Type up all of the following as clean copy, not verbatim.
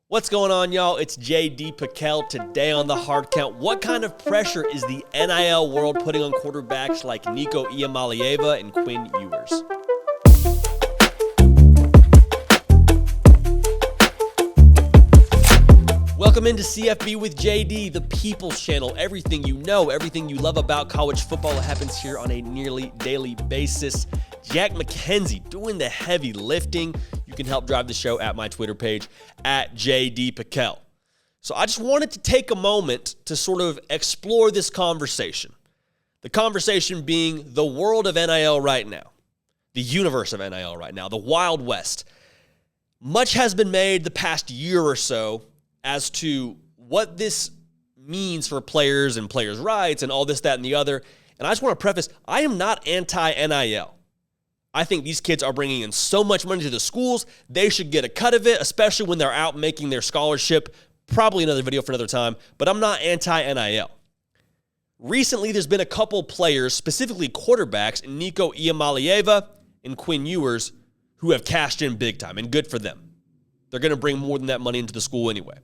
What's going on, y'all? It's J.D. Piquel. Today on the Hard Count, what kind of pressure is the NIL world putting on quarterbacks like Nico Iamaleava and Quinn Ewers? Welcome into CFB with JD, the People's Channel. Everything you know, everything you love about college football happens here on a nearly daily basis. Jack McKenzie doing the heavy lifting. You can help drive the show at my Twitter page, at JD Piquel. So I just wanted to take a moment to sort of explore this conversation. The conversation being the world of NIL right now, the universe of NIL right now, the Wild West. Much has been made the past year or so as to what this means for players and players' rights and all this, that, and the other. And I just want to preface, I am not anti-NIL. I think these kids are bringing in so much money to the schools, they should get a cut of it, especially when they're out making their scholarship. Probably another video for another time, but I'm not anti-NIL. Recently, there's been a couple players, specifically quarterbacks, Nico Iamaleava and Quinn Ewers, who have cashed in big time, and good for them. They're going to bring more than that money into the school anyway.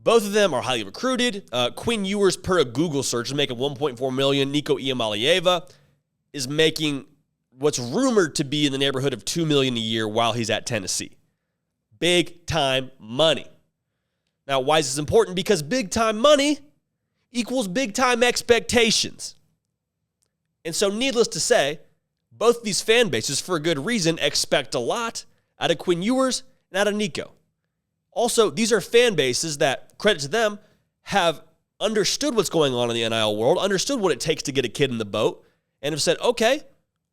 Both of them are highly recruited. Quinn Ewers, per a Google search, is making $1.4 million. Nico Iamaleava is making what's rumored to be in the neighborhood of $2 million a year while he's at Tennessee. Big time money. Now, why is this important? Because big time money equals big time expectations. And so, needless to say, both these fan bases, for a good reason, expect a lot out of Quinn Ewers and out of Nico. Also, these are fan bases that, credit to them, have understood what's going on in the NIL world, understood what it takes to get a kid in the boat, and have said, okay,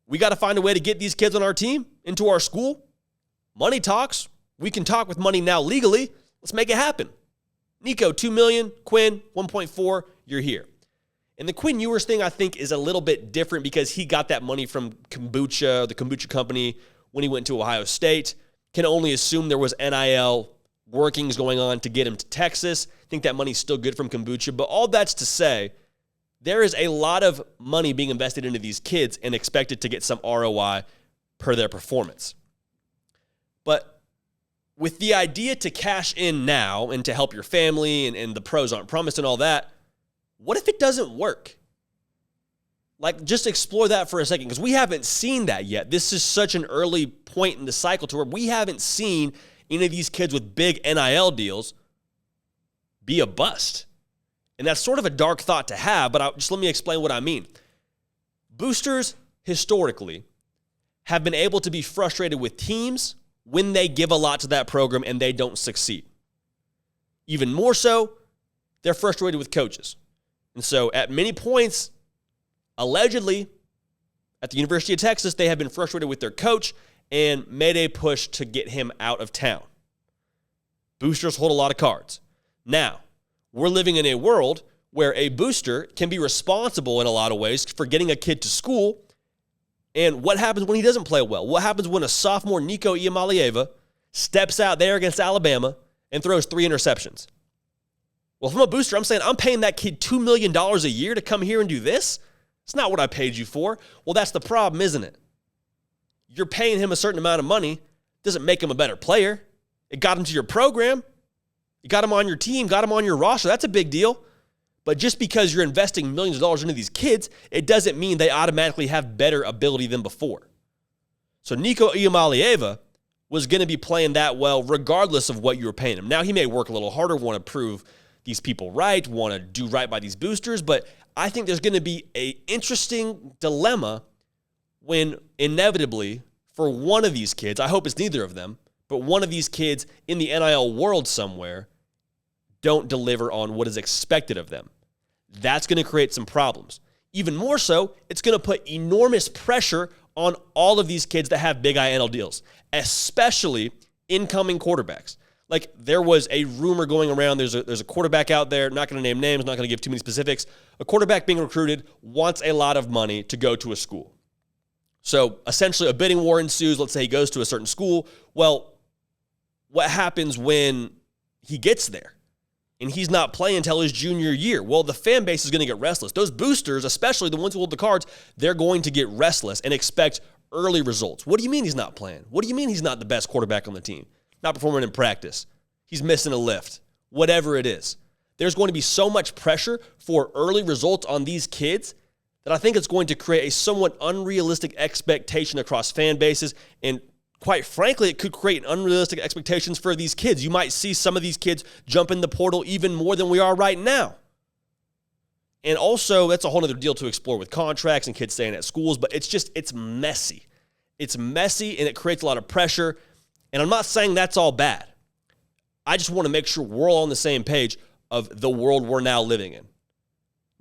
we got to find a way to get these kids on our team, into our school. Money talks. We can talk with money now legally. Let's make it happen. Nico, $2 million. Quinn, 1.4. You're here. And the Quinn Ewers thing, I think, is a little bit different because he got that money from Kombucha, the kombucha company, when he went to Ohio State. Can only assume there was NIL workings going on to get him to Texas. I think that money's still good from kombucha. But all that's to say, there is a lot of money being invested into these kids and expected to get some ROI per their performance. But with the idea to cash in now and to help your family and the pros aren't promised and all that, what if it doesn't work? Like, just explore that for a second, because we haven't seen that yet. This is such an early point in the cycle to where we haven't seen any of these kids with big NIL deals be a bust. And that's sort of a dark thought to have, but just let me explain what I mean. Boosters, historically, have been able to be frustrated with teams when they give a lot to that program and they don't succeed. Even more so, they're frustrated with coaches. And so at many points, allegedly, at the University of Texas, they have been frustrated with their coach and made a push to get him out of town. Boosters hold a lot of cards. Now, we're living in a world where a booster can be responsible in a lot of ways for getting a kid to school. And what happens when he doesn't play well? What happens when a sophomore, Nico Iamaleava, steps out there against Alabama and throws 3 interceptions? Well, if I'm a booster, I'm saying I'm paying that kid $2 million a year to come here and do this? It's not what I paid you for. Well, that's the problem, isn't it? You're paying him a certain amount of money. Doesn't make him a better player. It got him to your program. You got him on your team, got him on your roster. That's a big deal. But just because you're investing millions of dollars into these kids, it doesn't mean they automatically have better ability than before. So Nico Iamaleava was going to be playing that well regardless of what you were paying him. Now, he may work a little harder, want to prove these people right, want to do right by these boosters, but I think there's going to be an interesting dilemma when inevitably, for one of these kids, I hope it's neither of them, but one of these kids in the NIL world somewhere don't deliver on what is expected of them. That's going to create some problems. Even more so, it's going to put enormous pressure on all of these kids that have big NIL deals, especially incoming quarterbacks. Like, there was a rumor going around, there's a quarterback out there, not going to name names, not going to give too many specifics. A quarterback being recruited wants a lot of money to go to a school. So essentially a bidding war ensues. Let's say he goes to a certain school. Well, what happens when he gets there and he's not playing until his junior year? Well, the fan base is going to get restless. Those boosters, especially the ones who hold the cards, they're going to get restless and expect early results. What do you mean he's not playing? What do you mean he's not the best quarterback on the team? Not performing in practice. he's missing a lift, whatever it is. There's going to be so much pressure for early results on these kids that I think it's going to create a somewhat unrealistic expectation across fan bases. And quite frankly, it could create unrealistic expectations for these kids. You might see some of these kids jump in the portal even more than we are right now. And also, that's a whole other deal to explore with contracts and kids staying at schools, but it's messy. It's messy, and it creates a lot of pressure. And I'm not saying that's all bad. I just want to make sure we're all on the same page of the world we're now living in.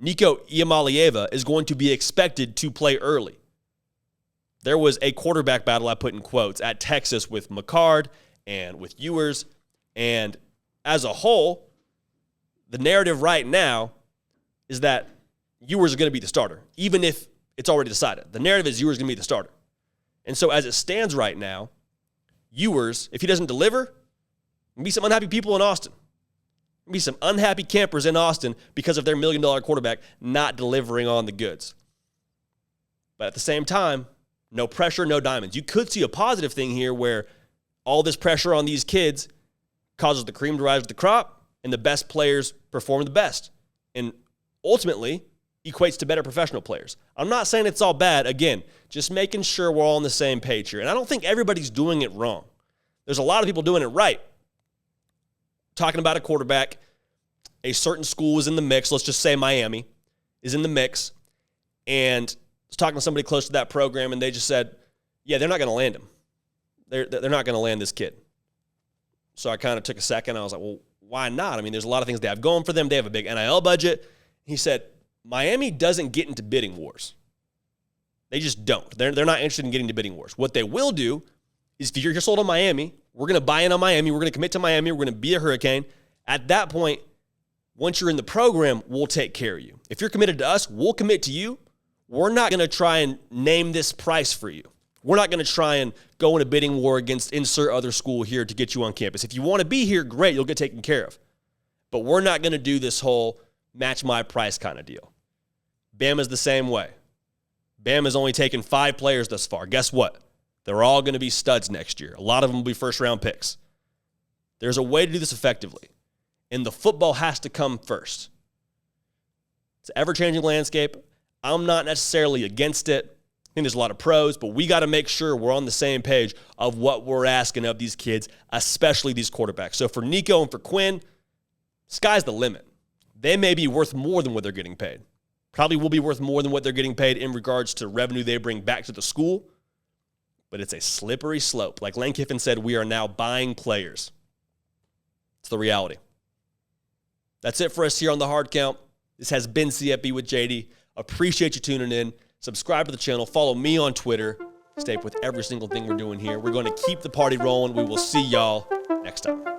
Nico Iamaleava is going to be expected to play early. There was a quarterback battle, I put in quotes, at Texas with McCard and with Ewers. And as a whole, the narrative right now is that Ewers is going to be the starter, even if it's already decided. The narrative is Ewers is going to be the starter. And so as it stands right now, Ewers, if he doesn't deliver, there'll be some unhappy people in Austin. There'll be some unhappy campers in Austin because of their $1 million quarterback not delivering on the goods. But at the same time, no pressure, no diamonds. You could see a positive thing here where all this pressure on these kids causes the cream to rise to the crop and the best players perform the best. And ultimately equates to better professional players. I'm not saying it's all bad. Again, just making sure we're all on the same page here. And I don't think everybody's doing it wrong. There's a lot of people doing it right. Talking about a quarterback, a certain school is in the mix. Let's just say Miami is in the mix. And I was talking to somebody close to that program, and they just said, yeah, they're not going to land him. They're not going to land this kid. So I kind of took a second. I was like, well, why not? I mean, there's a lot of things they have going for them. They have a big NIL budget. He said, Miami doesn't get into bidding wars. They just don't. They're not interested in getting into bidding wars. What they will do is if you're sold on Miami, we're going to buy in on Miami. We're going to commit to Miami. We're going to be a Hurricane. At that point, once you're in the program, we'll take care of you. If you're committed to us, we'll commit to you. We're not going to try and name this price for you. We're not going to try and go in a bidding war against insert other school here to get you on campus. If you want to be here, great, you'll get taken care of. But we're not going to do this whole match my price kind of deal. Bama's the same way. Bama's only taken 5 players thus far. Guess what? They're all going to be studs next year. A lot of them will be first-round picks. There's a way to do this effectively, and the football has to come first. It's an ever-changing landscape. I'm not necessarily against it. I think there's a lot of pros, but we got to make sure we're on the same page of what we're asking of these kids, especially these quarterbacks. So for Nico and for Quinn, sky's the limit. They may be worth more than what they're getting paid. Probably will be worth more than what they're getting paid in regards to revenue they bring back to the school. But it's a slippery slope. Like Lane Kiffin said, we are now buying players. It's the reality. That's it for us here on The Hard Count. This has been CFB with JD. Appreciate you tuning in. Subscribe to the channel. Follow me on Twitter. Stay up with every single thing we're doing here. We're going to keep the party rolling. We will see y'all next time.